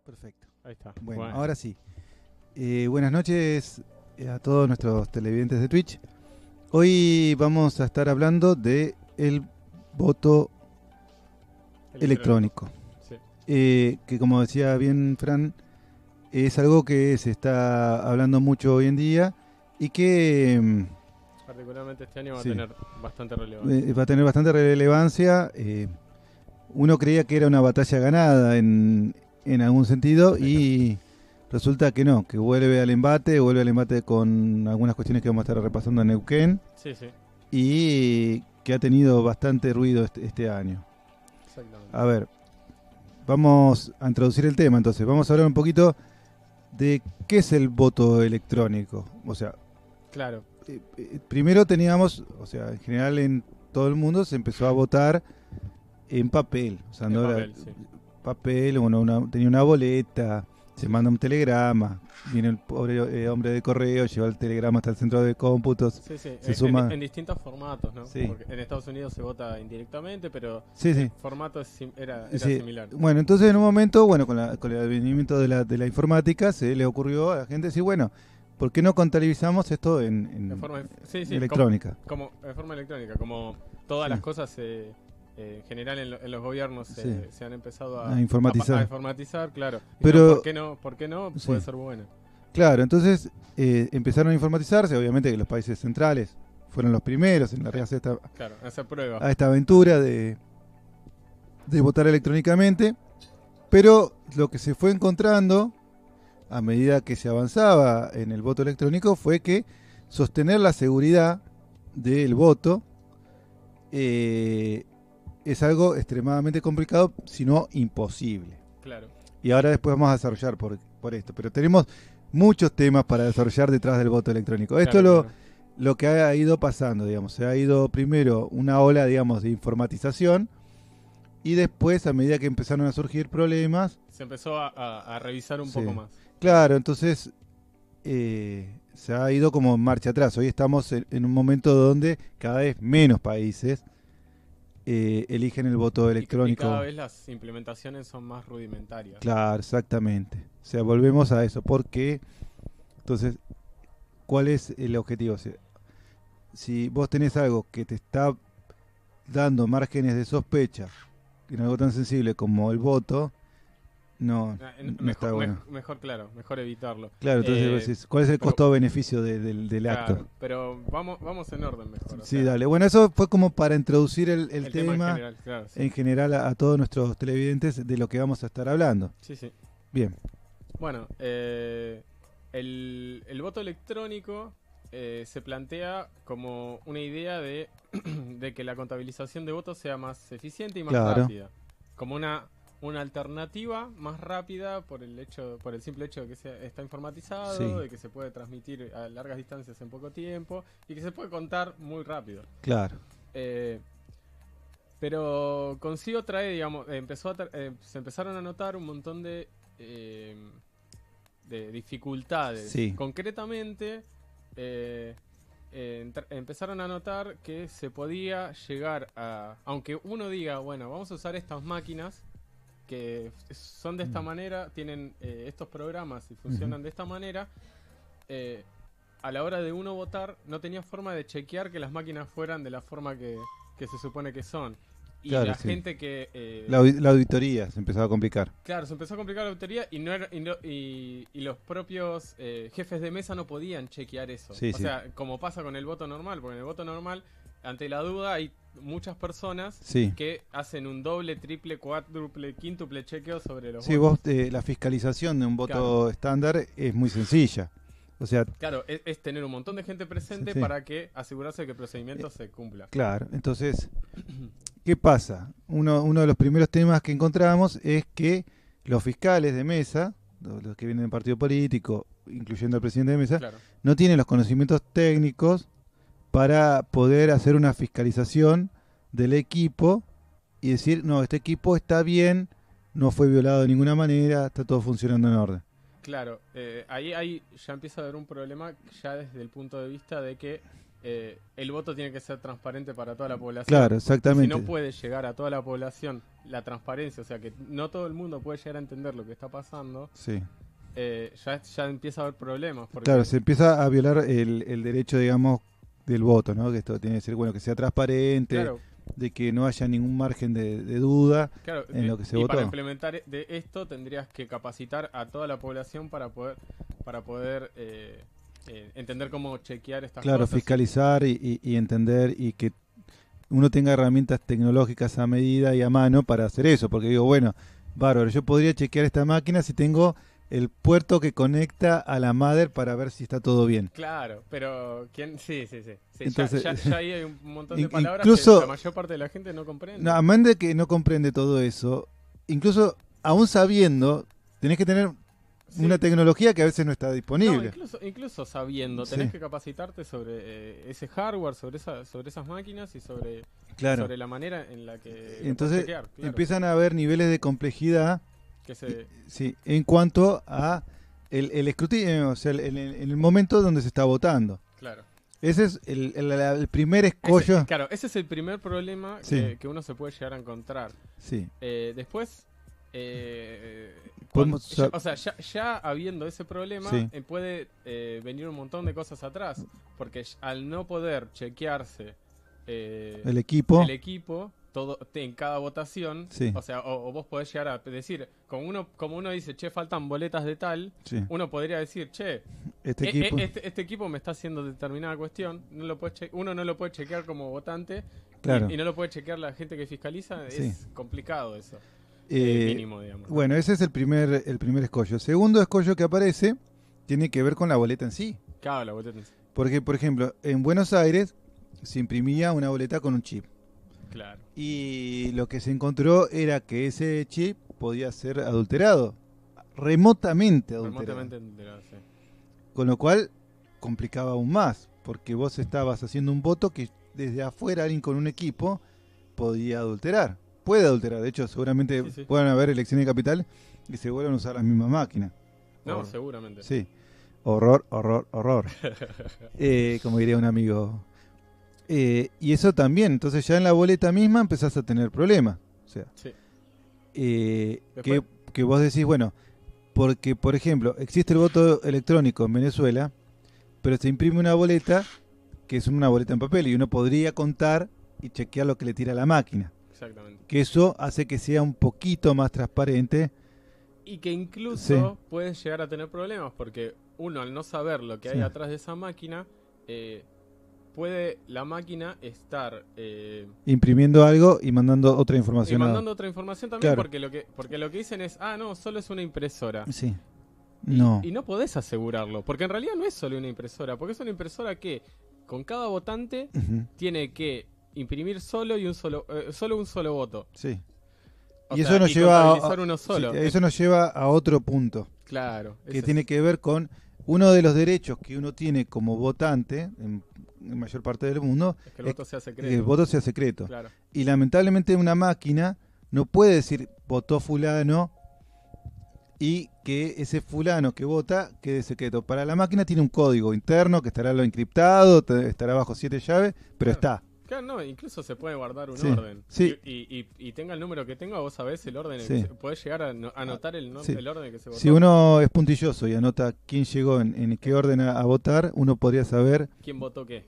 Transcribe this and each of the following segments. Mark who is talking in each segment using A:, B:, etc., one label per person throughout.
A: Perfecto.
B: Ahí está.
A: Bueno, ahora sí. Buenas noches a todos nuestros televidentes de Twitch. Hoy vamos a estar hablando de el voto electrónico.
B: Sí.
A: Que como decía bien Fran, es algo que se está hablando mucho hoy en día y que
B: Particularmente este año va
A: sí,
B: a tener bastante relevancia.
A: va a tener bastante relevancia. Uno creía que era una batalla ganada en algún sentido y resulta que no, que vuelve al embate con algunas cuestiones que vamos a estar repasando en Neuquén.
B: Sí, sí.
A: Y que ha tenido bastante ruido este año.
B: Exactamente.
A: A ver, vamos a introducir el tema entonces. Vamos a hablar un poquito de qué es el voto electrónico. O sea,
B: Claro.
A: primero teníamos, o sea, en general en todo el mundo se empezó a votar en papel. O sea,
B: En
A: no
B: papel,
A: era
B: sí.
A: papel, tenía una boleta, se manda un telegrama, viene el pobre hombre de correo, lleva el telegrama hasta el centro de cómputos.
B: Sí, sí.
A: Se suma.
B: En distintos formatos, ¿no?
A: Sí.
B: Porque en Estados Unidos se vota indirectamente, pero
A: Sí, sí.
B: el formato era
A: Sí.
B: similar.
A: Bueno, entonces en un momento, con el advenimiento de la informática, se le ocurrió a la gente decir, bueno, ¿por qué no contabilizamos esto en
B: forma, sí,
A: electrónica?
B: Como en forma electrónica, como todas las cosas en general en los gobiernos se han empezado
A: a informatizar.
B: A informatizar, claro.
A: Pero,
B: ¿por qué no?
A: Sí.
B: Puede ser bueno.
A: Claro, entonces empezaron a informatizarse, obviamente que los países centrales fueron los primeros en hacer
B: hacer pruebas.
A: A esta aventura de votar electrónicamente, pero lo que se fue encontrando a medida que se avanzaba en el voto electrónico fue que sostener la seguridad del voto es algo extremadamente complicado, si no imposible.
B: Claro.
A: Y ahora después vamos a desarrollar por esto, pero tenemos muchos temas para desarrollar detrás del voto electrónico. Esto
B: Claro.
A: Lo que ha ido pasando, digamos, se ha ido primero una ola, digamos, de informatización y después, a medida que empezaron a surgir problemas,
B: se empezó a revisar un poco más.
A: Claro, entonces se ha ido como en marcha atrás. Hoy estamos en un momento donde cada vez menos países eligen el voto electrónico.
B: Y cada vez las implementaciones son más rudimentarias.
A: Claro, exactamente. O sea, volvemos a eso. Porque, entonces, ¿cuál es el objetivo? O sea, si vos tenés algo que te está dando márgenes de sospecha en algo tan sensible como el voto, no está bueno.
B: Mejor evitarlo.
A: Claro, entonces, ¿cuál es el costo-beneficio del acto?
B: Pero vamos en orden mejor.
A: Sí, dale. Bueno, eso fue como para introducir el tema
B: en
A: general a todos nuestros televidentes de lo que vamos a estar hablando.
B: Sí, sí.
A: Bien.
B: Bueno, el voto electrónico se plantea como una idea de que la contabilización de votos sea más eficiente y más rápida. Como una alternativa más rápida por el simple hecho de que está informatizado, de que se puede transmitir a largas distancias en poco tiempo y que se puede contar muy rápido.
A: Claro.
B: Pero consigo trae, digamos, se empezaron a notar un montón de dificultades.
A: Sí.
B: Concretamente, empezaron a notar que se podía llegar a, aunque uno diga, bueno, vamos a usar estas máquinas que son de esta manera, tienen estos programas y funcionan de esta manera, a la hora de uno votar no tenía forma de chequear que las máquinas fueran de la forma que se supone que son. Y
A: claro,
B: la gente que...
A: la auditoría se empezó a complicar.
B: Claro, se empezó a complicar la auditoría y los propios jefes de mesa no podían chequear eso. O sea, como pasa con el voto normal, porque en el voto normal, ante la duda, hay muchas personas que hacen un doble, triple, cuádruple, quíntuple chequeo sobre los votos.
A: La fiscalización de un voto estándar es muy sencilla. O sea,
B: claro, es tener un montón de gente presente para que asegurarse que el procedimiento se cumpla.
A: Claro, entonces, ¿qué pasa? Uno de los primeros temas que encontramos es que los fiscales de mesa, los que vienen del partido político, incluyendo al presidente de mesa, no tienen los conocimientos técnicos para poder hacer una fiscalización del equipo y decir, no, este equipo está bien, no fue violado de ninguna manera, está todo funcionando en orden.
B: Claro, ahí ya empieza a haber un problema ya desde el punto de vista de que el voto tiene que ser transparente para toda la población.
A: Claro, exactamente.
B: Si no puede llegar a toda la población la transparencia, o sea que no todo el mundo puede llegar a entender lo que está pasando,
A: Sí.
B: Ya empieza a haber problemas. Porque...
A: Claro, se empieza a violar el derecho, digamos, del voto, ¿no? Que esto tiene que ser, bueno, que sea transparente,
B: claro,
A: de que no haya ningún margen de duda
B: claro,
A: en lo que se
B: y
A: votó.
B: para implementar de esto tendrías que capacitar a toda la población para poder entender cómo chequear estas
A: Claro,
B: cosas.
A: fiscalizar y entender y que uno tenga herramientas tecnológicas a medida y a mano para hacer eso, porque digo, bueno, bárbaro, yo podría chequear esta máquina si tengo el puerto que conecta a la mother para ver si está todo bien.
B: Claro, pero ¿quién? Sí.
A: Entonces,
B: ya ahí hay un montón de palabras
A: incluso,
B: que la mayor parte de la gente no comprende.
A: No, además de que no comprende todo eso, incluso aún sabiendo, tenés que tener una tecnología que a veces no está disponible.
B: No, incluso sabiendo, tenés que capacitarte sobre ese hardware, sobre esas máquinas y sobre la manera en la que
A: entonces
B: chequear, claro.
A: Empiezan a haber niveles de complejidad en cuanto a el escrutinio, o sea, en el momento donde se está votando.
B: Claro.
A: Ese es el primer escollo.
B: Ese es el primer problema que uno se puede llegar a encontrar.
A: Sí.
B: Después, ya habiendo ese problema, puede venir un montón de cosas atrás. Porque al no poder chequearse
A: el equipo
B: todo en cada votación, o sea, o vos podés llegar a decir, como uno dice, che, faltan boletas de tal, uno podría decir, che, este equipo me está haciendo determinada cuestión, uno no lo puede chequear como votante, y no lo puede chequear la gente que fiscaliza, es complicado eso, mínimo, digamos.
A: Bueno, ese es el primer escollo. El segundo escollo que aparece tiene que ver con la boleta en sí.
B: Claro, la boleta en sí.
A: Porque, por ejemplo, en Buenos Aires se imprimía una boleta con un chip.
B: Claro.
A: Y lo que se encontró era que ese chip podía ser adulterado, remotamente adulterado, sí. Con lo cual complicaba aún más, porque vos estabas haciendo un voto que desde afuera alguien con un equipo podía adulterar. Puede adulterar, de hecho seguramente puedan haber elecciones de capital y se vuelvan a usar las mismas máquinas.
B: No, seguramente.
A: Sí, horror. Como diría un amigo. Y eso también, entonces ya en la boleta misma empezás a tener problemas. O sea, que vos decís, bueno, porque por ejemplo, existe el voto electrónico en Venezuela, pero se imprime una boleta que es una boleta en papel y uno podría contar y chequear lo que le tira la máquina.
B: Exactamente.
A: Que eso hace que sea un poquito más transparente.
B: Y que incluso pueden llegar a tener problemas, porque uno al no saber lo que hay atrás de esa máquina, puede la máquina estar
A: imprimiendo algo y mandando otra información.
B: Y mandando otra información también, claro. porque lo que dicen es, no, solo es una impresora.
A: Sí.
B: Y no podés asegurarlo, porque en realidad no es solo una impresora, porque es una impresora que con cada votante tiene que imprimir solo un solo voto.
A: Sí.
B: Y eso nos lleva uno solo.
A: Eso nos lleva a otro punto.
B: Claro.
A: Que tiene que ver con uno de los derechos que uno tiene como votante en mayor parte del mundo,
B: es que el voto sea secreto.
A: El voto sea secreto.
B: Claro.
A: Y lamentablemente una máquina no puede decir votó fulano y que ese fulano que vota quede secreto. Para la máquina tiene un código interno que estará lo encriptado, estará bajo 7 llaves, pero está.
B: Claro, no, incluso se puede guardar un orden.
A: Sí.
B: Y tenga el número que tenga, vos sabés el orden. Podés llegar a anotar el orden que se votó.
A: Si uno es puntilloso y anota quién llegó en qué orden a votar, uno podría saber
B: quién votó qué.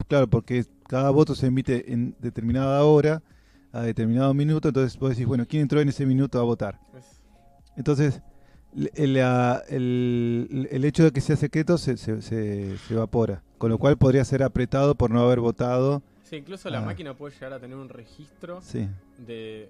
A: Claro, porque cada voto se emite en determinada hora, a determinado minuto, entonces vos decís, bueno, ¿quién entró en ese minuto a votar? Entonces, el hecho de que sea secreto se evapora, con lo cual podría ser apretado por no haber votado.
B: Sí, incluso la máquina puede llegar a tener un registro de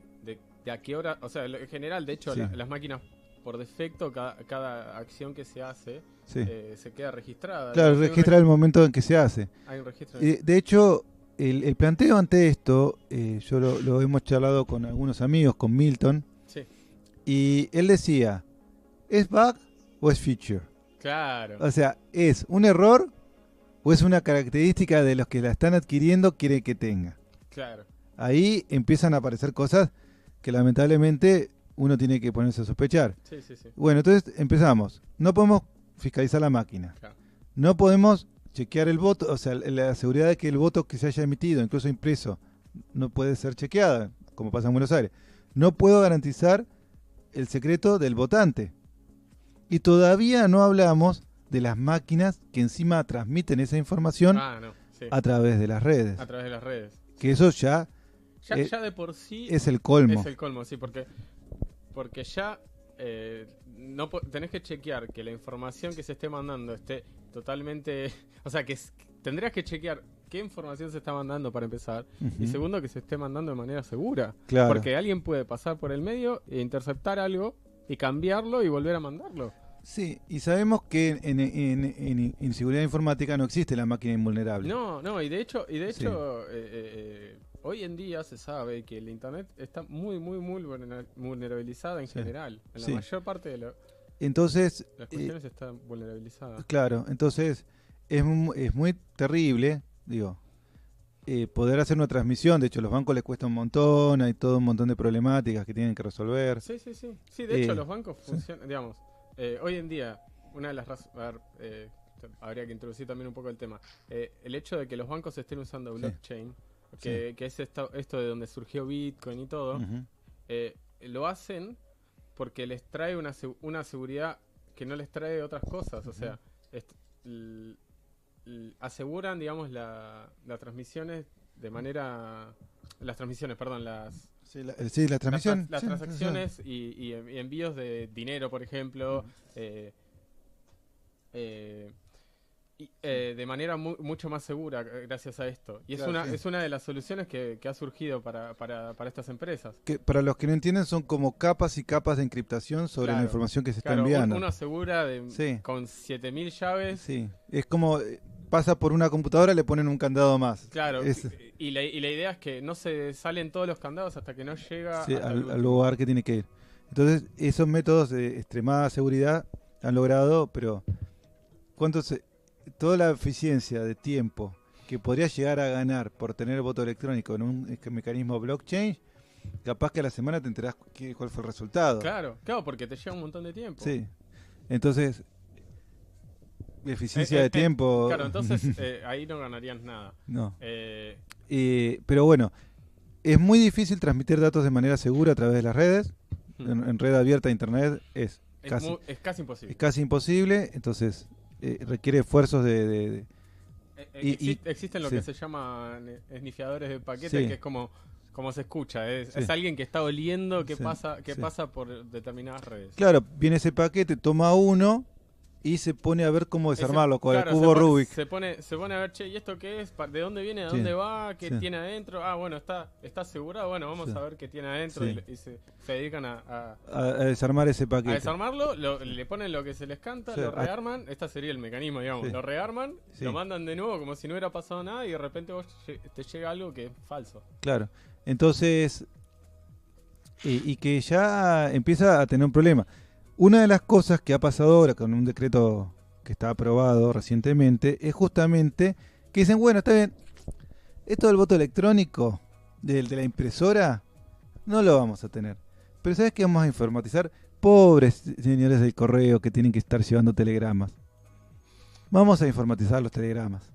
B: a qué hora, o sea, en general, de hecho, las máquinas por defecto, cada acción que se hace se queda registrada.
A: Claro, registra el momento en que se hace.
B: Hay un registro.
A: De hecho, el planteo ante esto, yo lo hemos charlado con algunos amigos, con Milton, y él decía, ¿es bug o es feature?
B: Claro.
A: O sea, ¿es un error o es una característica de los que la están adquiriendo quiere que tenga?
B: Claro.
A: Ahí empiezan a aparecer cosas que lamentablemente uno tiene que ponerse a sospechar.
B: Sí.
A: Bueno, entonces empezamos. No podemos fiscalizar la máquina.
B: Claro.
A: No podemos chequear el voto, o sea, la seguridad de que el voto que se haya emitido, incluso impreso, no puede ser chequeada, como pasa en Buenos Aires. No puedo garantizar el secreto del votante. Y todavía no hablamos de las máquinas que encima transmiten esa información a través de las redes.
B: A través de las redes.
A: Que eso ya
B: de por sí
A: es el colmo.
B: Es el colmo, sí, porque ya no tenés que chequear que la información que se esté mandando esté totalmente... O sea, tendrías que chequear qué información se está mandando para empezar. Y segundo, que se esté mandando de manera segura.
A: Claro.
B: Porque alguien puede pasar por el medio e interceptar algo y cambiarlo y volver a mandarlo.
A: Sí, y sabemos que en seguridad informática no existe la máquina invulnerable.
B: No, y de hecho hoy en día se sabe que el Internet está muy vulnerabilizada en general. En la mayor parte de
A: entonces,
B: las cuestiones están vulnerabilizadas.
A: Claro, entonces es muy terrible, digo, poder hacer una transmisión. De hecho, a los bancos les cuesta un montón, hay todo un montón de problemáticas que tienen que resolver.
B: Sí, de hecho los bancos funcionan, digamos, hoy en día, una de las razones, habría que introducir también un poco el tema, el hecho de que los bancos estén usando blockchain, que es esto de donde surgió Bitcoin y todo, lo hacen porque les trae una seguridad que no les trae otras cosas, o sea, aseguran, digamos, las transmisiones de manera... Las transmisiones, perdón, las...
A: la transmisión.
B: Las transacciones y envíos de dinero, por ejemplo, de manera mucho más segura gracias a esto. Y es una de las soluciones que ha surgido para estas empresas. Que
A: para los que no entienden, son como capas y capas de encriptación sobre la información que se está enviando.
B: Uno asegura con 7000 llaves.
A: Sí, es como... Pasa por una computadora, le ponen un candado más.
B: Claro, y la idea es que no se salen todos los candados hasta que no llega
A: al lugar que tiene que ir. Entonces, esos métodos de extremada seguridad han logrado, pero toda la eficiencia de tiempo que podría llegar a ganar por tener voto electrónico en un mecanismo blockchain, capaz que a la semana te enterás cuál fue el resultado.
B: Claro, porque te lleva un montón de tiempo.
A: Sí, entonces... eficiencia de tiempo.
B: Claro, entonces ahí no ganarías nada.
A: No. Pero bueno, es muy difícil transmitir datos de manera segura a través de las redes. En red abierta de internet es
B: casi imposible.
A: Es casi imposible, entonces requiere esfuerzos
B: existen lo que se llama esnifiadores de paquetes, que es como se escucha, es alguien que está oliendo qué pasa por determinadas redes.
A: Claro, viene ese paquete, toma uno y se pone a ver cómo desarmarlo con el cubo Rubik.
B: Se pone a ver, ¿y esto qué es? ¿De dónde viene? ¿De dónde va? ¿Qué tiene adentro? Ah, bueno, está asegurado. Bueno, vamos a ver qué tiene adentro. Y se dedican a
A: desarmar ese paquete.
B: A desarmarlo, le ponen lo que se les canta, lo rearman. Este sería el mecanismo, digamos. Lo rearman, lo mandan de nuevo como si no hubiera pasado nada y de repente te llega algo que es falso.
A: Claro. Entonces, y que ya empieza a tener un problema. Una de las cosas que ha pasado ahora con un decreto que está aprobado recientemente es justamente que dicen, bueno, está bien, esto del voto electrónico, de la impresora, no lo vamos a tener. Pero ¿sabes qué vamos a informatizar? Pobres señores del correo que tienen que estar llevando telegramas. Vamos a informatizar los telegramas.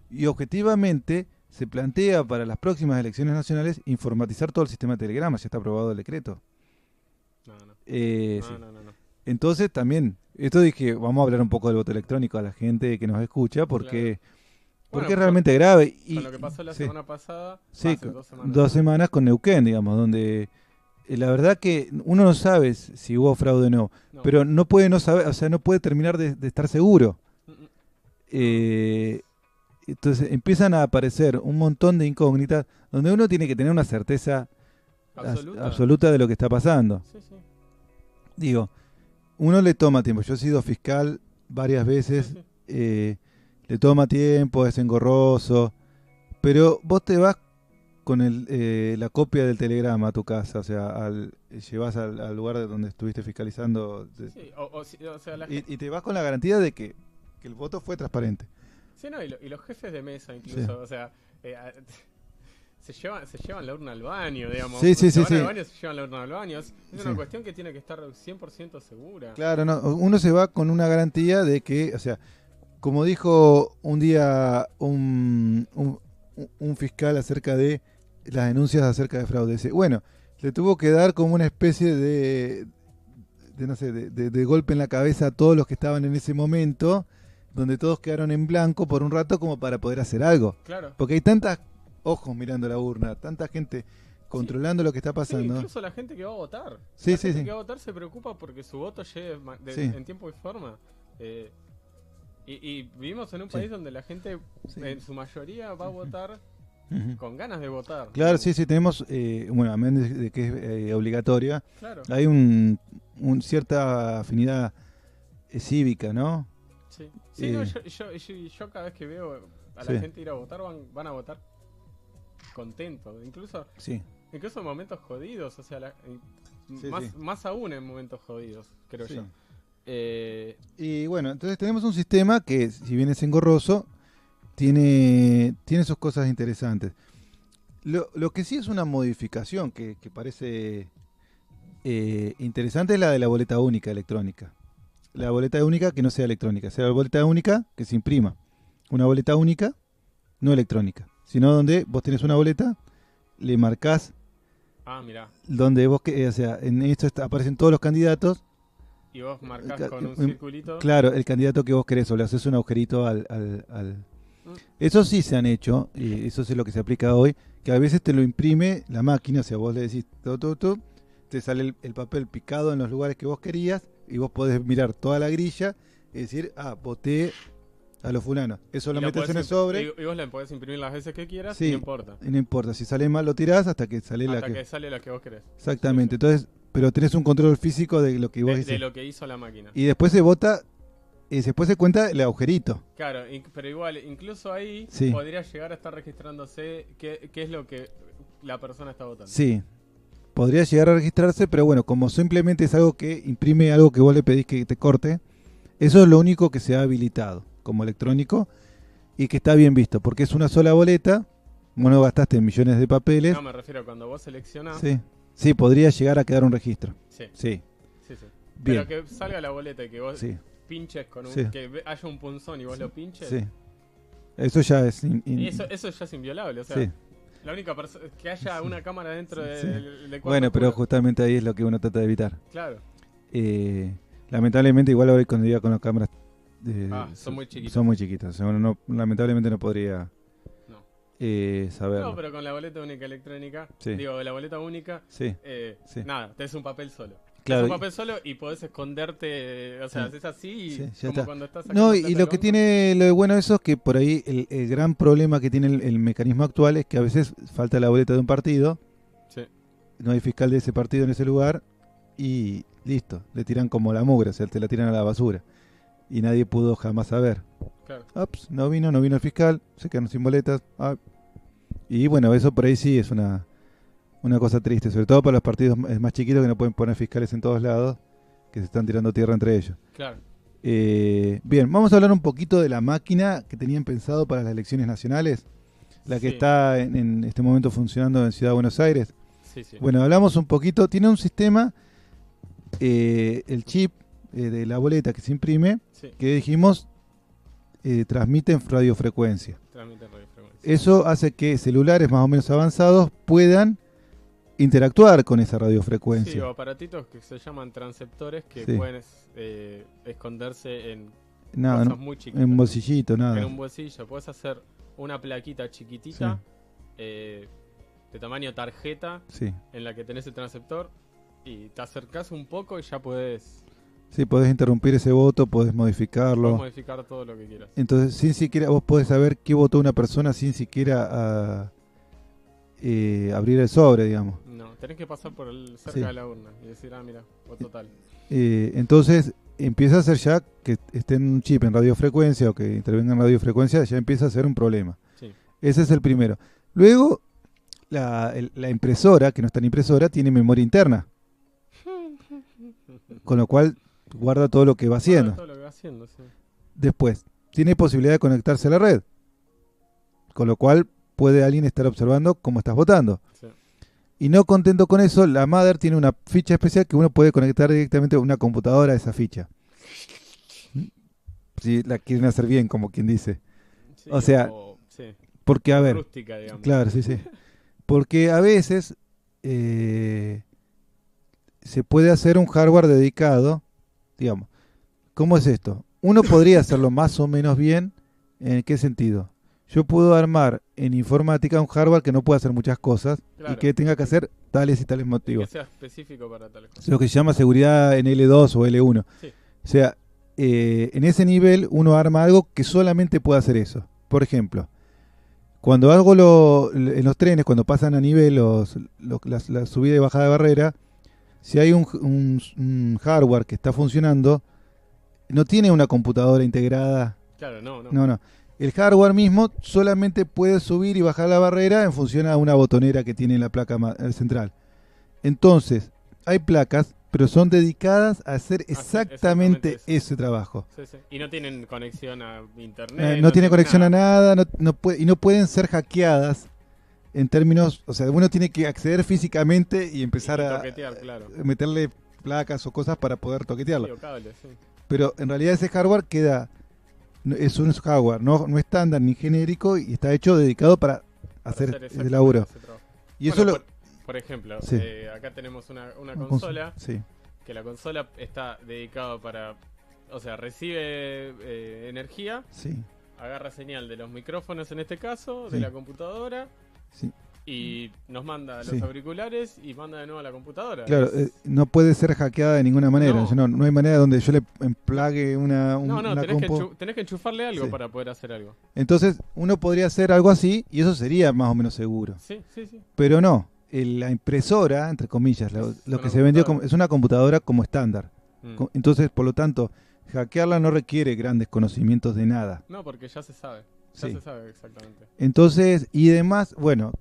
A: Y objetivamente... se plantea para las próximas elecciones nacionales informatizar todo el sistema de telegramas. Ya está aprobado el decreto.
B: No.
A: Entonces también, esto dije, vamos a hablar un poco del voto electrónico a la gente que nos escucha, porque es realmente grave.
B: Con lo que pasó la semana pasada,
A: hace 2 semanas con Neuquén, digamos, donde la verdad que uno no sabe si hubo fraude o no, pero no puede no saber, o sea, no puede terminar de estar seguro. Entonces empiezan a aparecer un montón de incógnitas donde uno tiene que tener una certeza absoluta de lo que está pasando.
B: Sí.
A: Digo, uno le toma tiempo. Yo he sido fiscal varias veces, le toma tiempo, es engorroso, pero vos te vas con la copia del telegrama a tu casa, o sea, llevas al lugar de donde estuviste fiscalizando y te vas con la garantía de que el voto fue transparente.
B: Sí, no, y los jefes de mesa incluso, o sea, se llevan la urna al baño, digamos.
A: Sí.
B: Al baño, se llevan la urna al baño. Es una cuestión que tiene que estar 100% segura.
A: Claro, no, uno se va con una garantía de que, o sea, como dijo un día un fiscal acerca de las denuncias acerca de fraude, dice, bueno, le tuvo que dar como una especie de no sé, de golpe en la cabeza a todos los que estaban en ese momento, donde todos quedaron en blanco por un rato como para poder hacer algo.
B: Claro.
A: Porque hay tantos ojos mirando la urna, tanta gente controlando lo que está pasando.
B: Sí, incluso la gente que va a votar.
A: La
B: gente que va a votar se preocupa porque su voto llegue en tiempo y forma. Y vivimos en un país donde la gente, en su mayoría, va a votar con ganas de votar.
A: Claro, sí, tenemos, bueno, a menos de que es obligatoria,
B: claro.
A: Hay un cierta afinidad cívica, ¿no?
B: Sí, no, yo cada vez que veo a la gente ir a votar, van a votar contentos, incluso en momentos jodidos, o sea, más aún en momentos jodidos, creo yo.
A: Y bueno, entonces tenemos un sistema que, si bien es engorroso, tiene sus cosas interesantes. Lo que sí es una modificación que parece interesante es la de la boleta única electrónica. La boleta única que no sea electrónica, sea la boleta única que se imprima. Una boleta única, no electrónica, sino donde vos tenés una boleta, le marcás donde vos, o sea, en esto aparecen todos los candidatos.
B: Y vos marcás con un circulito.
A: Claro, el candidato que vos querés, o le haces un agujerito al... Eso sí se han hecho, y eso es lo que se aplica hoy, que a veces te lo imprime la máquina, o sea, vos le decís, te sale el papel picado en los lugares que vos querías, y vos podés mirar toda la grilla y decir, voté a los fulanos. Eso lo metes en el sobre.
B: Y vos le podés imprimir las veces que quieras, y no importa.
A: No importa, si sale mal lo tirás hasta que sale
B: sale la que vos querés.
A: Exactamente, entonces, pero tenés un control físico de lo que vos
B: de lo que hizo la máquina.
A: Y después se vota, y después se cuenta el agujerito.
B: Claro, pero igual, incluso ahí podría llegar a estar registrándose qué es lo que la persona está votando.
A: Sí, podría llegar a registrarse, pero bueno, como simplemente es algo que imprime algo que vos le pedís que te corte, eso es lo único que se ha habilitado como electrónico y que está bien visto, porque es una sola boleta, vos no gastaste millones de papeles.
B: No, me refiero a cuando vos seleccionás.
A: Sí, podría llegar a quedar un registro.
B: Sí. Pero que salga la boleta y que vos pinches con que haya un punzón y vos lo pinches.
A: Sí. Eso ya es...
B: Eso ya es inviolable, o sea... La única persona que haya una cámara dentro del cuarto.
A: Bueno, pero justamente ahí es lo que uno trata de evitar.
B: Claro.
A: Lamentablemente, igual hoy cuando iba con las cámaras
B: son muy chiquitas.
A: Son muy chiquitas. O sea, uno lamentablemente no podría saberlo.
B: No, pero con la boleta única electrónica, la boleta única, nada, tenés un papel solo.
A: Claro.
B: Es un papel solo y podés esconderte, o sea, haces así y como
A: está.
B: cuando estás
A: No, y lo que tiene lo bueno de eso es que por ahí el gran problema que tiene el mecanismo actual es que a veces falta la boleta de un partido, no hay fiscal de ese partido en ese lugar y listo, le tiran como la mugre, o sea, te la tiran a la basura y nadie pudo jamás saber.
B: Claro.
A: Ups, no vino el fiscal, se quedaron sin boletas. Y bueno, eso por ahí sí es una cosa triste, sobre todo para los partidos más chiquitos que no pueden poner fiscales en todos lados, que se están tirando tierra entre ellos.
B: Claro.
A: Bien, vamos a hablar un poquito de la máquina que tenían pensado para las elecciones nacionales, la que está en este momento funcionando en Ciudad de Buenos Aires.
B: Sí.
A: Bueno, hablamos un poquito, tiene un sistema, el chip de la boleta que se imprime, que dijimos transmite en radiofrecuencia. Eso hace que celulares más o menos avanzados puedan interactuar con esa radiofrecuencia.
B: Sí, o aparatitos que se llaman transceptores que pueden esconderse en cosas muy chiquitas.
A: En un bolsillito, nada.
B: En un bolsillo. Puedes hacer una plaquita chiquitita de tamaño tarjeta en la que tenés el transceptor y te acercás un poco y ya podés...
A: Sí, podés interrumpir ese voto, podés modificarlo.
B: Podés modificar todo lo que quieras.
A: Entonces, sin siquiera, vos podés saber qué votó una persona sin siquiera abrir el sobre, digamos.
B: No, tenés que pasar por cerca de la urna y decir, mira, voto tal.
A: Entonces, empieza a ser ya que esté en un chip en radiofrecuencia o que intervenga en radiofrecuencia, ya empieza a ser un problema.
B: Sí.
A: Ese es el primero. Luego, la impresora, que no es tan impresora, tiene memoria interna. Con lo cual guarda todo lo que va haciendo. Después, tiene posibilidad de conectarse a la red. Con lo cual puede alguien estar observando cómo estás votando.
B: Sí.
A: Y no contento con eso, la Mother tiene una ficha especial que uno puede conectar directamente a una computadora a esa ficha. Si la quieren hacer bien, como quien dice.
B: Sí,
A: o sea,
B: sí.
A: Porque a ver,
B: Rústica, digamos.
A: claro, sí. Porque a veces se puede hacer un hardware dedicado, digamos. ¿Cómo es esto? Uno podría hacerlo más o menos bien. ¿En qué sentido? Yo puedo armar en informática un hardware que no pueda hacer muchas cosas, claro, y que tenga que hacer tales y tales motivos.
B: Que sea específico para tales cosas.
A: Lo que se llama seguridad en L2 o L1.
B: Sí.
A: O sea, en ese nivel uno arma algo que solamente puede hacer eso. Por ejemplo, cuando hago en los trenes, cuando pasan a nivel la subida y bajada de barrera, si hay un hardware que está funcionando, no tiene una computadora integrada.
B: Claro, no.
A: No. El hardware mismo solamente puede subir y bajar la barrera en función a una botonera que tiene en la placa central. Entonces, hay placas, pero son dedicadas a hacer exactamente ese trabajo.
B: Sí. Y no tienen conexión a internet.
A: No tiene conexión a nada, y no pueden ser hackeadas en términos, o sea, uno tiene que acceder físicamente y empezar a meterle placas o cosas para poder toquetearlo.
B: Sí, o cables, sí.
A: Pero en realidad ese hardware es un hardware no estándar ni genérico y está hecho dedicado para hacer ese laburo. Y
B: bueno,
A: eso
B: por ejemplo,
A: sí.
B: Acá tenemos una consola,
A: sí,
B: que la consola está dedicada para, o sea, recibe energía,
A: sí,
B: agarra señal de los micrófonos en este caso,
A: sí,
B: de la computadora,
A: sí,
B: y nos manda los auriculares y manda de nuevo a la computadora.
A: Claro, no puede ser hackeada de ninguna manera. No hay manera donde yo le emplague una
B: tenés que enchufarle algo para poder hacer algo.
A: Entonces, uno podría hacer algo así y eso sería más o menos seguro.
B: Sí.
A: Pero no, la impresora, entre comillas, lo que se vendió es una computadora como estándar. Entonces, por lo tanto, hackearla no requiere grandes conocimientos de nada.
B: No, porque ya se sabe. Se sabe exactamente.
A: Entonces, y demás, bueno,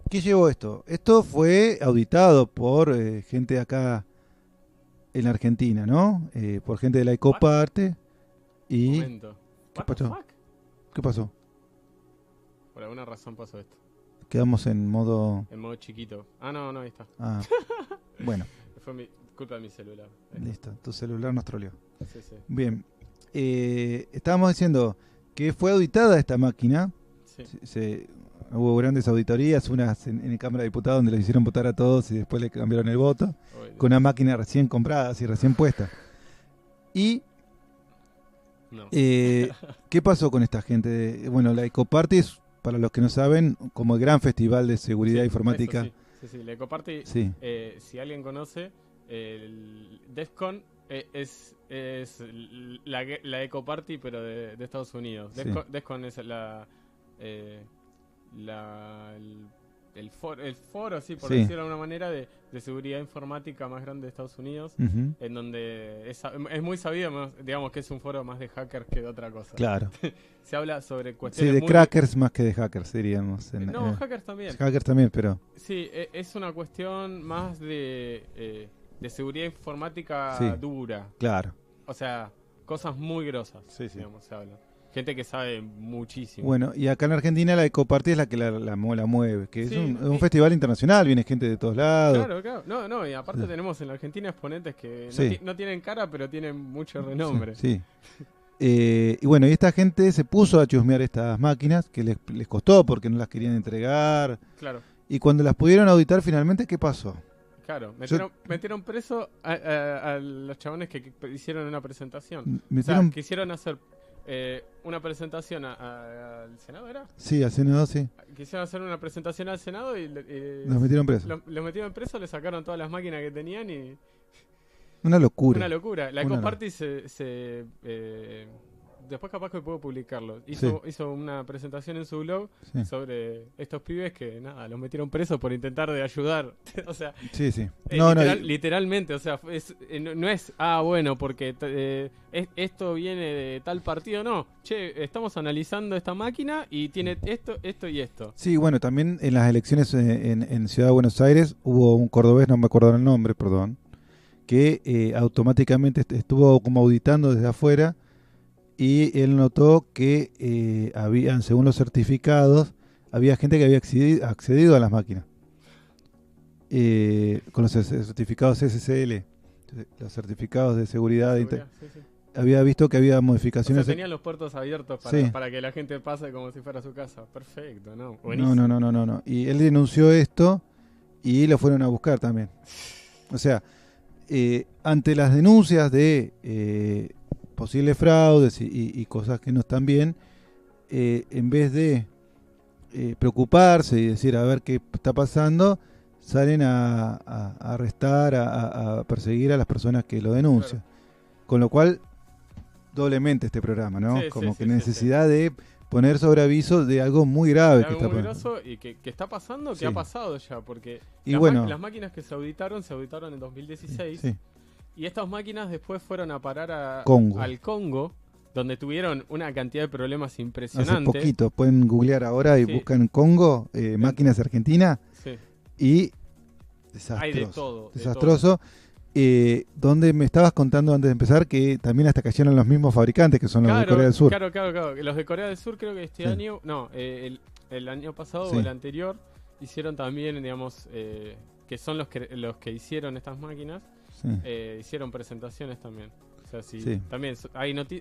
A: ¿qué llevó esto? Esto fue auditado por gente de acá en la Argentina, ¿no? Por gente de la Ecoparte. Y
B: Momento.
A: ¿Qué pasó?
B: Por alguna razón pasó esto.
A: Quedamos en modo
B: chiquito. No, ahí está.
A: Bueno.
B: Fue culpa de mi celular.
A: Listo, tu celular nos troleó.
B: Sí.
A: Bien. Estábamos diciendo que fue auditada esta máquina. Sí. Hubo grandes auditorías, unas en la Cámara de Diputados donde les hicieron votar a todos y después le cambiaron el voto, con una máquina recién comprada, así recién puesta. Y ¿qué pasó con esta gente? Bueno, la Ecoparte es, para los que no saben, como el gran festival de seguridad informática.
B: Sí, la Ecoparte, si alguien conoce, el DEFCON es la Ecoparte, pero de Estados Unidos. DEFCON es el foro, sí, por decirlo de alguna manera, de seguridad informática más grande de Estados Unidos, en donde es muy sabido, digamos que es un foro más de hackers que de otra cosa.
A: Claro.
B: Se habla sobre cuestiones
A: de crackers más que de hackers, diríamos.
B: Hackers también.
A: Hackers también, pero...
B: Sí, es una cuestión más de seguridad informática dura.
A: Claro.
B: O sea, cosas muy grosas, digamos, se habla. Gente que sabe muchísimo.
A: Bueno, y acá en Argentina la Ecoparte es la que la mueve, que es un festival internacional, viene gente de todos lados.
B: Claro. No, y aparte tenemos en la Argentina exponentes que no tienen cara, pero tienen mucho renombre.
A: Sí. Y bueno, y esta gente se puso a chusmear estas máquinas, que les costó porque no las querían entregar.
B: Claro.
A: Y cuando las pudieron auditar finalmente, ¿qué pasó?
B: Claro, metieron preso a los chabones que hicieron una presentación. Quisieron hacer... una presentación al Senado, ¿era?
A: Sí, al Senado, sí.
B: Quisieron hacer una presentación al Senado y
A: los metieron presos.
B: Los metieron presos, le sacaron todas las máquinas que tenían y...
A: Una locura.
B: La Ecoparte después capaz que puedo publicarlo. Hizo una presentación en su blog sobre estos pibes que los metieron presos por intentar de ayudar. O sea, literalmente, o sea, no es bueno porque esto viene de tal partido, no. Che, estamos analizando esta máquina y tiene esto y esto.
A: Sí, bueno, también en las elecciones en Ciudad de Buenos Aires hubo un cordobés, no me acuerdo el nombre, perdón, que automáticamente estuvo como auditando desde afuera. Y él notó que según los certificados, había gente que había accedido a las máquinas. Con los certificados SSL, los certificados de seguridad. Sí. Había visto que había modificaciones.
B: O sea, tenían los puertos abiertos para que la gente pase como si fuera su casa. Perfecto, ¿no?
A: Buenísimo. No. Y él denunció esto y lo fueron a buscar también. O sea, ante las denuncias de posibles fraudes y cosas que no están bien, en vez de preocuparse y decir a ver qué está pasando, salen a arrestar, a perseguir a las personas que lo denuncian. Claro. Con lo cual, doblemente este programa, ¿no? Como que necesidad de poner sobre aviso de algo muy grave que está pasando.
B: Y que está pasando, que ha pasado ya, porque las máquinas que se auditaron en 2016. Sí. Y estas máquinas después fueron a parar al Congo, donde tuvieron una cantidad de problemas impresionantes.
A: Hace poquito, pueden googlear ahora y buscan Congo, máquinas argentinas. Sí. Y desastroso.
B: Hay de todo.
A: Desastroso. Donde me estabas contando antes de empezar que también hasta cayeron los mismos fabricantes, que son los de Corea del Sur.
B: Claro. Los de Corea del Sur creo que este año, el año pasado o el anterior, hicieron también, digamos, que son los que hicieron estas máquinas, hicieron presentaciones también. O sea, también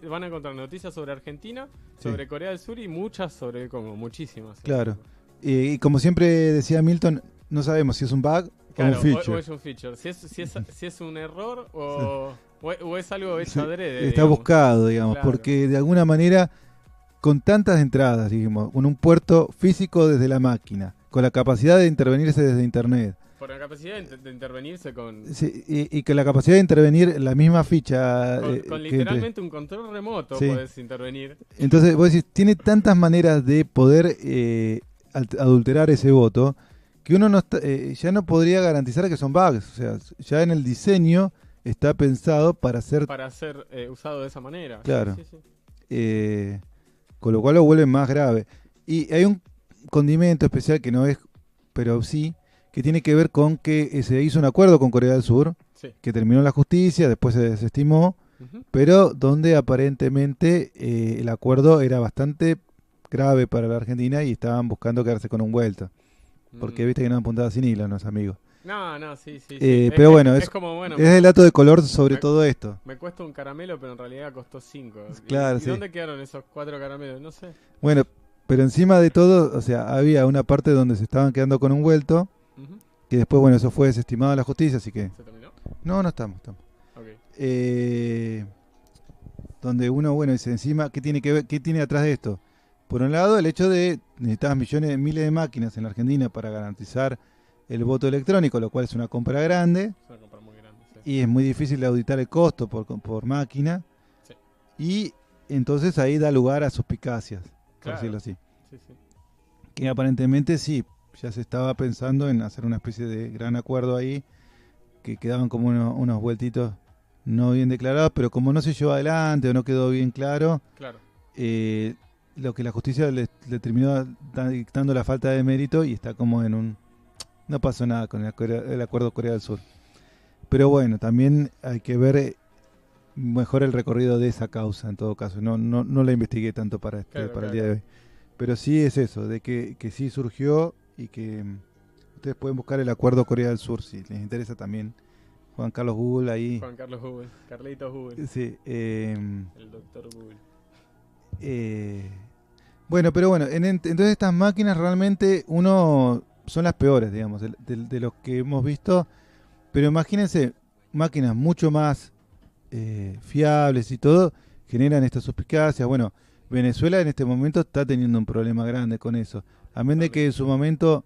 B: van a encontrar noticias sobre Argentina, sobre Corea del Sur y muchas sobre el Congo, muchísimas.
A: Claro. Y como siempre decía Milton, no sabemos si es un bug o un feature.
B: O es un feature. Si es un error o es algo hecho adrede.
A: Está buscado, digamos, porque de alguna manera, con tantas entradas, digamos, con un puerto físico desde la máquina, con la capacidad de intervenirse desde internet.
B: Por la capacidad de intervenirse con...
A: Sí, y con la capacidad de intervenir la misma ficha...
B: Con literalmente un control remoto podés intervenir.
A: Entonces, vos decís, tiene tantas maneras de poder adulterar ese voto que uno ya no podría garantizar que son bugs. O sea, ya en el diseño está pensado para ser
B: usado de esa manera.
A: Claro. Sí. Con lo cual lo vuelve más grave. Y hay un condimento especial que no es, pero sí, que tiene que ver con que se hizo un acuerdo con Corea del Sur, que terminó en la justicia, después se desestimó, pero donde aparentemente el acuerdo era bastante grave para la Argentina y estaban buscando quedarse con un vuelto. Porque viste que no apuntaba sin hilo, los amigos.
B: No, sí.
A: Pero es el dato de color sobre todo esto.
B: Me cuesta un caramelo, pero en realidad costó 5.
A: Claro,
B: ¿Y dónde quedaron esos 4 caramelos? No sé.
A: Bueno, pero encima de todo, o sea, había una parte donde se estaban quedando con un vuelto, que después, bueno, eso fue desestimado a la justicia, así que...
B: ¿Se terminó?
A: No estamos.
B: Okay.
A: Donde uno, bueno, dice encima, ¿qué tiene que ver, qué tiene atrás de esto? Por un lado, el hecho de necesitar miles de máquinas en la Argentina para garantizar el voto electrónico, lo cual es una compra grande.
B: Es una compra muy grande,
A: y es muy difícil de auditar el costo por máquina.
B: Sí.
A: Y entonces ahí da lugar a suspicacias, por decirlo así.
B: Sí.
A: Que aparentemente sí, ya se estaba pensando en hacer una especie de gran acuerdo ahí, que quedaban como unos vueltitos no bien declarados, pero como no se llevó adelante o no quedó bien claro, lo que la justicia le terminó dictando la falta de mérito y está como en un... No pasó nada con el acuerdo Corea del Sur. Pero bueno, también hay que ver mejor el recorrido de esa causa en todo caso. No la investigué tanto para el día de hoy. Pero sí es eso, de que sí surgió y que ustedes pueden buscar el acuerdo Corea del Sur si les interesa también. Juan Carlos Google ahí.
B: Juan Carlos Google, Carlitos Google.
A: Sí.
B: El doctor Google.
A: Bueno, pero bueno, entonces estas máquinas realmente son las peores, digamos, de los que hemos visto. Pero imagínense, máquinas mucho más fiables y todo, generan estas suspicacias. Bueno, Venezuela en este momento está teniendo un problema grande con eso. Amén de que en su momento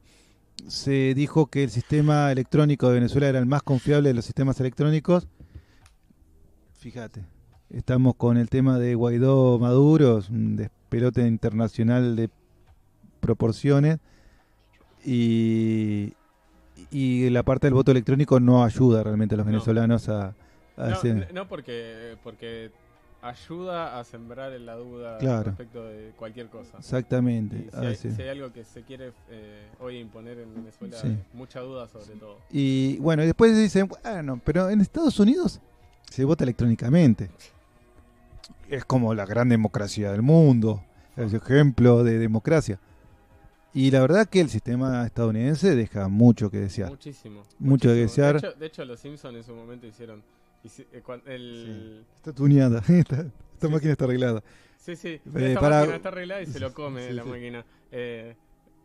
A: se dijo que el sistema electrónico de Venezuela era el más confiable de los sistemas electrónicos. Fíjate, estamos con el tema de Guaidó Maduro, un despelote internacional de proporciones, y la parte del voto electrónico no ayuda realmente a los venezolanos a hacer...
B: No, porque ayuda a sembrar en la duda respecto de cualquier cosa.
A: Exactamente.
B: Si hay algo que se quiere hoy imponer en Venezuela, mucha duda sobre todo.
A: Y bueno, después dicen, bueno, pero en Estados Unidos se vota electrónicamente. Es como la gran democracia del mundo, el ejemplo de democracia. Y la verdad que el sistema estadounidense deja mucho que desear.
B: Muchísimo.
A: Mucho que desear.
B: De hecho, los Simpsons en su momento hicieron... Sí.
A: Está tuneada, esta máquina está arreglada.
B: Sí. Esta máquina está arreglada y se lo come la máquina.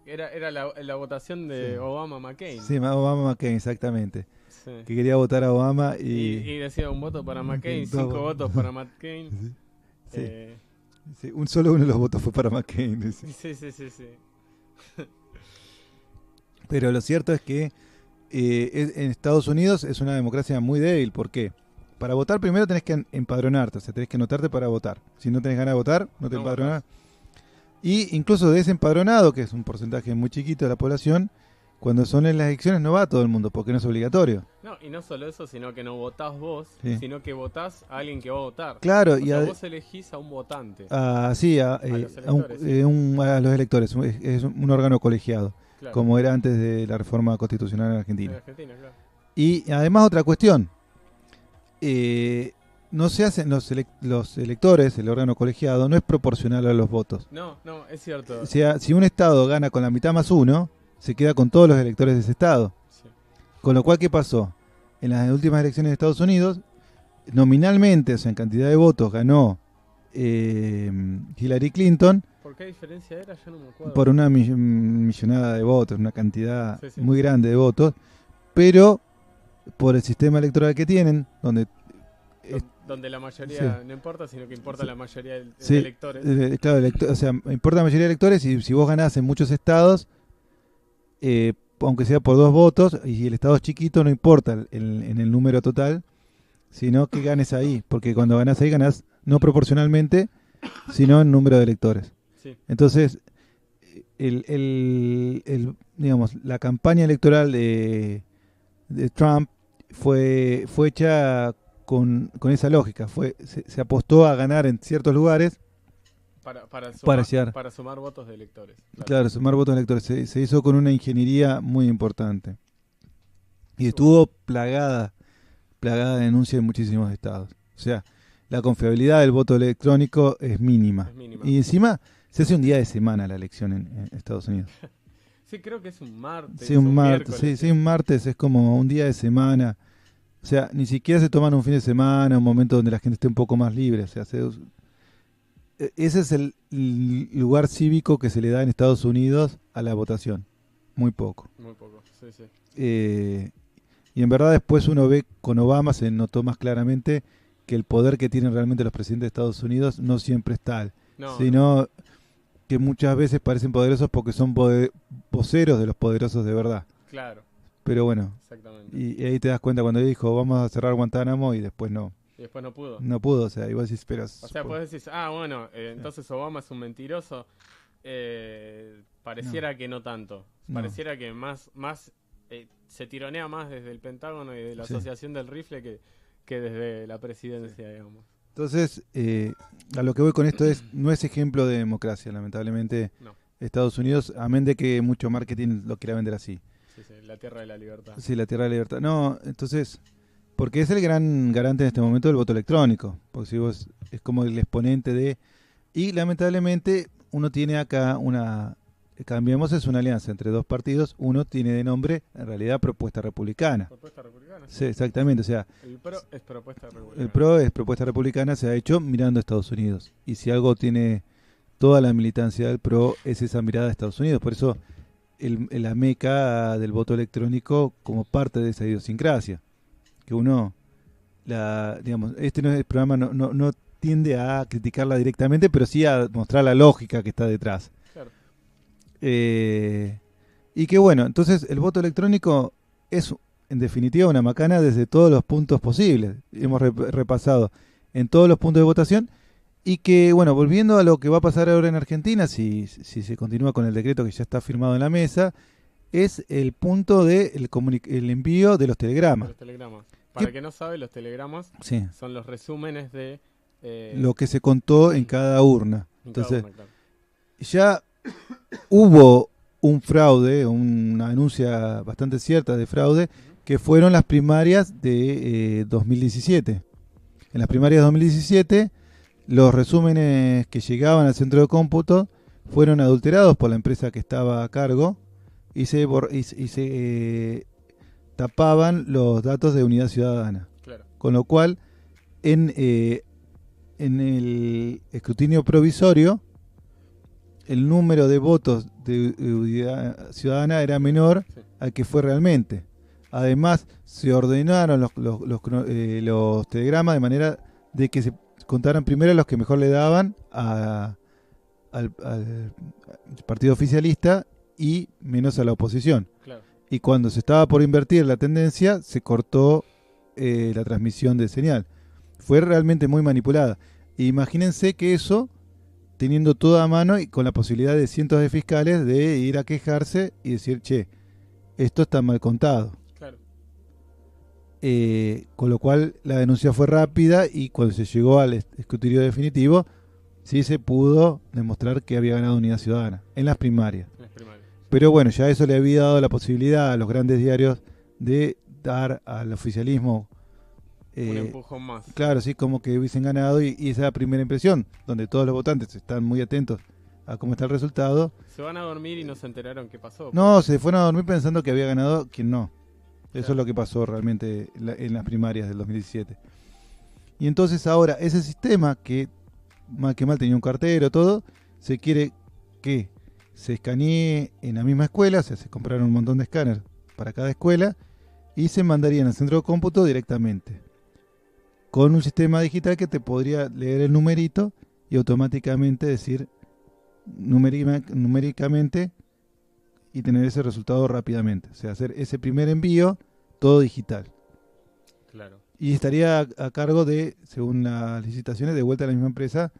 B: Era la votación de Obama-McCain.
A: Sí, Obama-McCain, exactamente.
B: Sí.
A: Que quería votar a Obama
B: y decía un voto para McCain, 5 votos para McCain.
A: Sí, solo uno de los votos fue para McCain.
B: Sí.
A: Pero lo cierto es que en Estados Unidos es una democracia muy débil. ¿Por qué? Para votar primero tenés que empadronarte, o sea, tenés que anotarte para votar. Si no tenés ganas de votar, no te empadronás. Y incluso de ese empadronado, que es un porcentaje muy chiquito de la población, cuando son en las elecciones no va todo el mundo, porque no es obligatorio.
B: No, y no solo eso, sino que no votás vos, sino que votás a alguien que va a votar.
A: Claro,
B: o sea, vos elegís a un votante.
A: A los electores. Es un órgano colegiado, claro, como era antes de la reforma constitucional en Argentina.
B: Claro.
A: Y además otra cuestión. No se hacen los electores, el órgano colegiado, no es proporcional a los votos.
B: No, es cierto.
A: O sea, si un estado gana con la mitad más uno, se queda con todos los electores de ese estado. Sí. Con lo cual, ¿qué pasó? En las últimas elecciones de Estados Unidos, nominalmente, o sea, en cantidad de votos, ganó Hillary Clinton.
B: ¿Por qué diferencia era? Yo no me acuerdo.
A: Por una millonada de votos, una cantidad muy grande de votos, pero por el sistema electoral que tienen, donde
B: la mayoría no importa, sino que importa la mayoría de electores.
A: Claro, o sea, importa la mayoría de electores y si vos ganás en muchos estados, aunque sea por 2 votos, y el estado es chiquito, no importa en el número total, sino que ganes ahí, porque cuando ganás ahí ganás no proporcionalmente, sino en número de electores. Sí. Entonces, digamos, la campaña electoral de Trump fue hecha con esa lógica. Se apostó a ganar en ciertos lugares
B: para sumar votos de electores.
A: Claro, sumar votos de electores. Se hizo con una ingeniería muy importante. Y estuvo plagada de denuncias en muchísimos estados. O sea, la confiabilidad del voto electrónico es mínima. Y encima se hace un día de semana la elección en Estados Unidos.
B: Sí, creo que es un martes.
A: Sí, un martes es como un día de semana. O sea, ni siquiera se toman un fin de semana, un momento donde la gente esté un poco más libre. O sea, ese es el lugar cívico que se le da en Estados Unidos a la votación. Muy poco.
B: Sí.
A: Y en verdad después uno ve con Obama, se notó más claramente que el poder que tienen realmente los presidentes de Estados Unidos no siempre es tal. Sino que muchas veces parecen poderosos porque son voceros de los poderosos de verdad.
B: Claro.
A: Pero bueno, y ahí te das cuenta cuando dijo vamos a cerrar Guantánamo y después no.
B: Y después no pudo.
A: No pudo, o sea, igual si esperas.
B: O sea, podés decir, entonces Obama es un mentiroso. Pareciera que no tanto. Pareciera que más se tironea más desde el Pentágono y de la Asociación del Rifle que desde la presidencia, digamos.
A: Entonces, a lo que voy con esto no es ejemplo de democracia, lamentablemente. No. Estados Unidos, amén de que mucho marketing lo quiera vender así.
B: Sí, la tierra de la libertad.
A: Sí, la tierra de la libertad. No, entonces, porque es el gran garante en este momento del voto electrónico. Porque si vos es como el exponente de... Y lamentablemente uno tiene acá Cambiemos es una alianza entre 2 partidos. Uno tiene de nombre, en realidad, Propuesta Republicana.
B: Propuesta Republicana.
A: Sí, exactamente. O sea,
B: el PRO es Propuesta Republicana.
A: El PRO es Propuesta Republicana, se ha hecho mirando a Estados Unidos. Y si algo tiene toda la militancia del PRO es esa mirada a Estados Unidos. Por eso la meca del voto electrónico como parte de esa idiosincrasia. Que uno, digamos, el programa no tiende a criticarla directamente, pero sí a mostrar la lógica que está detrás.
B: Claro.
A: Y que bueno, entonces el voto electrónico es en definitiva una macana desde todos los puntos posibles. Hemos repasado en todos los puntos de votación. Y que, bueno, volviendo a lo que va a pasar ahora en Argentina, si se continúa con el decreto que ya está firmado en la mesa, es el punto de el envío de los telegramas.
B: Para el que no sabe, los telegramas son los resúmenes de...
A: lo que se contó en cada urna. Entonces, ya hubo un fraude, una denuncia bastante cierta de fraude, que fueron las primarias de 2017. En las primarias de 2017... los resúmenes que llegaban al centro de cómputo fueron adulterados por la empresa que estaba a cargo y se tapaban los datos de Unidad Ciudadana.
B: Claro.
A: Con lo cual, en el escrutinio provisorio, el número de votos de Unidad Ciudadana era menor al que fue realmente. Además, se ordenaron los telegramas de manera de que se contaran primero los que mejor le daban al partido oficialista y menos a la oposición.
B: Claro.
A: Y cuando se estaba por invertir la tendencia, se cortó la transmisión de señal. Fue realmente muy manipulada. Imagínense que eso, teniendo todo a mano y con la posibilidad de cientos de fiscales de ir a quejarse y decir, che, esto está mal contado.
B: Claro.
A: Con lo cual la denuncia fue rápida y cuando se llegó al escrutinio definitivo, sí se pudo demostrar que había ganado Unidad Ciudadana en las primarias. Pero bueno, ya eso le había dado la posibilidad a los grandes diarios de dar al oficialismo
B: un empujón más.
A: Claro, sí, como que hubiesen ganado y esa es la primera impresión, donde todos los votantes están muy atentos a cómo está el resultado.
B: Se van a dormir y no se enteraron qué pasó.
A: No, se fueron a dormir pensando que había ganado quien no. Eso es lo que pasó realmente en las primarias del 2017. Y entonces ahora ese sistema que mal que mal tenía un cartero, todo, se quiere que se escanee en la misma escuela, o sea, se compraron un montón de escáneres para cada escuela y se mandarían al centro de cómputo directamente. Con un sistema digital que te podría leer el numerito y automáticamente decir numéricamente y tener ese resultado rápidamente. O sea, hacer ese primer envío todo digital.
B: Claro.
A: Y estaría a cargo de, según las licitaciones, de vuelta a la misma empresa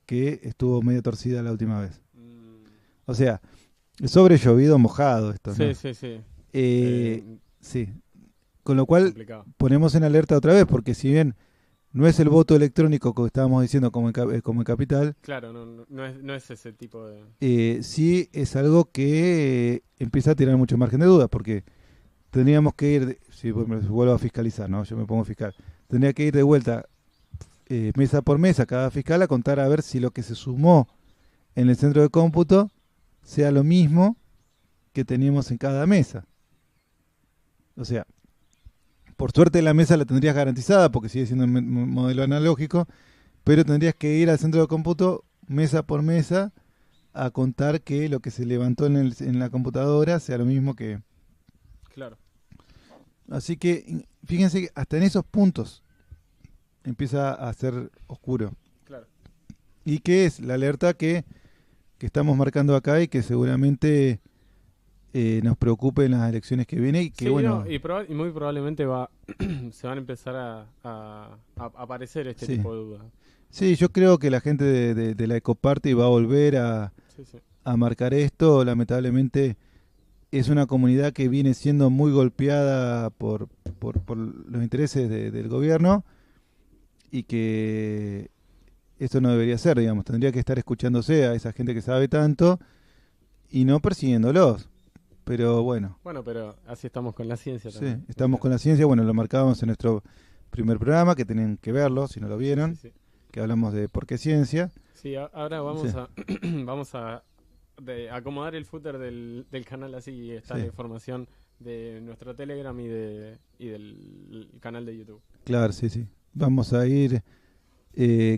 A: que estuvo medio torcida la última vez. O sea, sobre llovido mojado esto, ¿no?
B: Sí.
A: Sí. Con lo cual
B: complicado.
A: Ponemos en alerta otra vez, porque si bien no es el voto electrónico que estábamos diciendo como en Capital,
B: claro, no es ese tipo de...
A: sí es algo que empieza a tirar mucho margen de duda, porque tendríamos que ir, si vuelvo a fiscalizar, ¿no? Yo me pongo fiscal, tendría que ir de vuelta mesa por mesa cada fiscal a contar a ver si lo que se sumó en el centro de cómputo sea lo mismo que teníamos en cada mesa. O sea, por suerte la mesa la tendrías garantizada porque sigue siendo un modelo analógico, pero tendrías que ir al centro de cómputo mesa por mesa a contar que lo que se levantó en la computadora sea lo mismo que...
B: Claro.
A: Así que fíjense que hasta en esos puntos empieza a ser oscuro.
B: Claro.
A: Y que es la alerta que estamos marcando acá y que seguramente nos preocupe en las elecciones que vienen y que
B: sí,
A: bueno...
B: No, y muy probablemente se van a empezar a aparecer este
A: Sí.
B: tipo de dudas.
A: Sí, yo creo que la gente de la Ecoparty va a volver a marcar esto. Lamentablemente es una comunidad que viene siendo muy golpeada por los intereses del gobierno y que esto no debería ser, digamos. Tendría que estar escuchándose a esa gente que sabe tanto y no persiguiéndolos. Pero bueno.
B: Bueno, pero así estamos con la ciencia
A: Sí,
B: también.
A: estamos con la ciencia. Bueno, lo marcábamos en nuestro primer programa, que tienen que verlo, si no lo vieron, que hablamos de por qué ciencia.
B: Sí, ahora vamos a acomodar el footer del canal, así está la información de nuestro Telegram y del canal de YouTube.
A: Claro, sí. Vamos a ir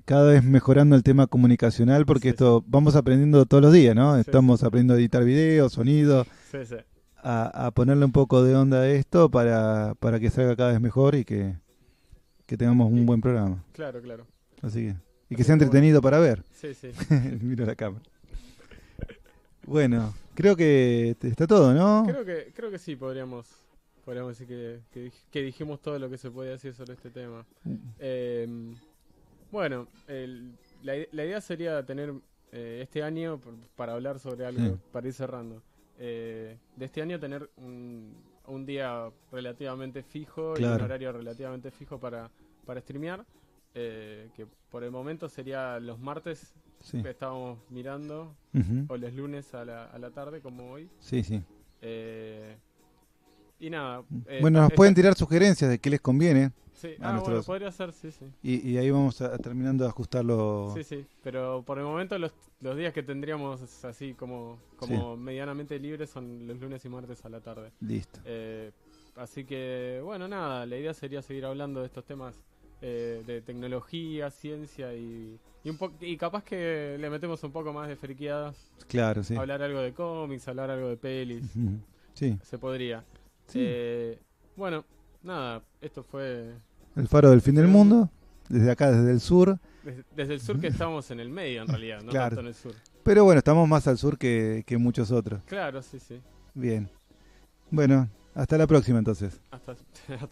A: cada vez mejorando el tema comunicacional porque vamos aprendiendo todos los días, ¿no? Estamos aprendiendo a editar videos, sonido, a ponerle un poco de onda a esto para que salga cada vez mejor y que tengamos un buen programa.
B: Claro.
A: Así que, y que sea entretenido para ver.
B: Sí.
A: Mira la cámara. Bueno, creo que está todo, ¿no?
B: Creo que sí, podríamos decir que dijimos todo lo que se puede decir sobre este tema. Bueno, la idea sería tener este año, para hablar sobre algo, para ir cerrando, de este año tener un día relativamente fijo y un horario relativamente fijo para streamear, que por el momento sería los martes que estábamos mirando, o los lunes a la tarde, como hoy.
A: Sí.
B: Y nada.
A: Bueno, nos pueden tirar sugerencias de qué les conviene.
B: Sí,
A: a nuestros...
B: bueno, podría ser, sí.
A: Y ahí vamos terminando de ajustarlo.
B: Sí, pero por el momento los días que tendríamos así como medianamente libres son los lunes y martes a la tarde.
A: Listo.
B: Así que, bueno, nada, la idea sería seguir hablando de estos temas de tecnología, ciencia y capaz que le metemos un poco más de friqueadas.
A: Claro, sí.
B: Hablar algo de cómics, hablar algo de pelis.
A: Sí.
B: Se podría.
A: Sí.
B: Bueno, nada, esto fue...
A: El faro del fin del mundo, desde acá, desde el sur.
B: Desde el sur, que estamos en el medio en realidad, no
A: claro.
B: tanto en el sur.
A: Pero bueno, estamos más al sur que muchos otros.
B: Claro, sí.
A: Bien. Bueno, hasta la próxima entonces.
B: Hasta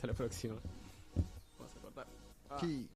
B: la próxima. Vamos a cortar.
A: Sí.